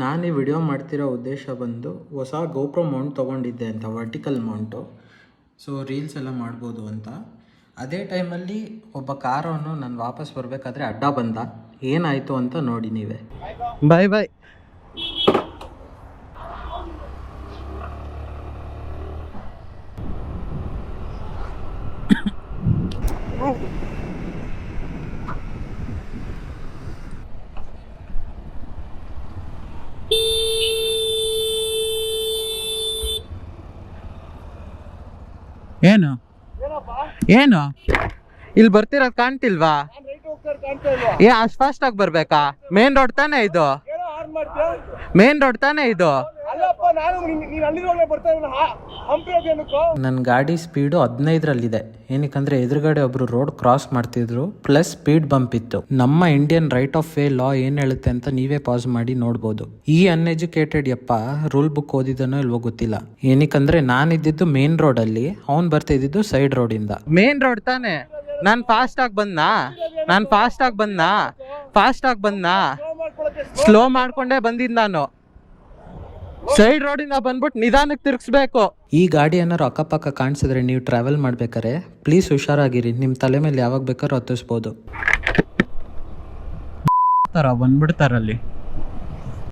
ನಾನು ಈ ವಿಡಿಯೋ ಮಾಡ್ತಿರೋ ಉದ್ದೇಶ ಬಂದು ಹೊಸ ಗೋಪ್ರೋ ಮೌಂಟ್ ತೊಗೊಂಡಿದ್ದೆ ಅಂತ, ವರ್ಟಿಕಲ್ ಮೌಂಟು. ಸೊ ರೀಲ್ಸ್ ಎಲ್ಲ ಮಾಡ್ಬೋದು ಅಂತ. ಅದೇ ಟೈಮಲ್ಲಿ ಒಬ್ಬ ಕಾರವನು ನಾನು ವಾಪಸ್ ಬರಬೇಕಾದ್ರೆ ಅಡ್ಡ ಬಂದ. ಏನಾಯಿತು ಅಂತ ನೋಡಿ ನೀವೇ. ಬಾಯ್ ಬಾಯ್. ಏನು ಏನು ಇಲ್ಲಿ ಬರ್ತಿರೋದು ಕಾಣ್ತಿಲ್ವಾ? ಅಷ್ಟು ಫಾಸ್ಟ್ ಆಗಿ ಬರ್ಬೇಕಾ? ಮೇನ್ ರೋಡ್ ತಾನೇ ಇದು, ಮೇನ್ ರೋಡ್ ತಾನೇ ಇದು. ನನ್ನ ಗಾಡಿ ಸ್ಪೀಡು 15ರಲ್ಲಿದೆ. ಏನಕ್ಕಂದ್ರೆ ಎದುರುಗಡೆ ಒಬ್ರು ರೋಡ್ ಕ್ರಾಸ್ ಮಾಡ್ತಿದ್ರು, ಪ್ಲಸ್ ಸ್ಪೀಡ್ ಬಂಪ್ ಇತ್ತು. ನಮ್ಮ ಇಂಡಿಯನ್ ರೈಟ್ ಆಫ್ ವೇ ಲಾ ಏನ್ ಹೇಳುತ್ತೆ ಅಂತ ನೀವೇ ಪಾಸ್ ಮಾಡಿ ನೋಡ್ಬೋದು. ಈ ಅನ್ಎಜುಕೇಟೆಡ್ ಯಪ್ಪ ರೂಲ್ ಬುಕ್ ಓದಿದನೋ ಇಲ್ವೋ ಗೊತ್ತಿಲ್ಲ. ಏನಕ್ಕಂದ್ರೆ ನಾನಿದ್ದು ಮೇನ್ ರೋಡ್ ಅಲ್ಲಿ, ಅವ್ನ್ ಬರ್ತಿದ್ದು ಸೈಡ್ ರೋಡ್ ಇಂದ. ಮೇನ್ ರೋಡ್ ತಾನೆ, ನಾನ್ ಫಾಸ್ಟ್ ಆಗಿ ಬಂದ್ನಾ ಸ್ಲೋ ಮಾಡ್ಕೊಂಡೇ ಬಂದಿದ್ ನಾನು. ಸೈಡ್ ರೋಡಿಂದ ಬಂದ್ಬಿಟ್ಟು ನಿಧಾನಕ್ಕೆ ತಿರ್ಗಿಸ್ಬೇಕು. ಈ ಗಾಡಿ ಏನಾರು ಅಕ್ಕಪಕ್ಕ ಕಾಣಿಸಿದ್ರೆ ನೀವು ಟ್ರಾವೆಲ್ ಮಾಡ್ಬೇಕಾರೆ ಪ್ಲೀಸ್ ಹುಷಾರಾಗಿರಿ. ನಿಮ್ ತಲೆ ಮೇಲೆ ಯಾವಾಗ ಬೇಕಾದ್ರೂ ಹತ್ತಿಸ್ಬೋದು. ಬಂದ್ಬಿಡ್ತಾರಲ್ಲಿ.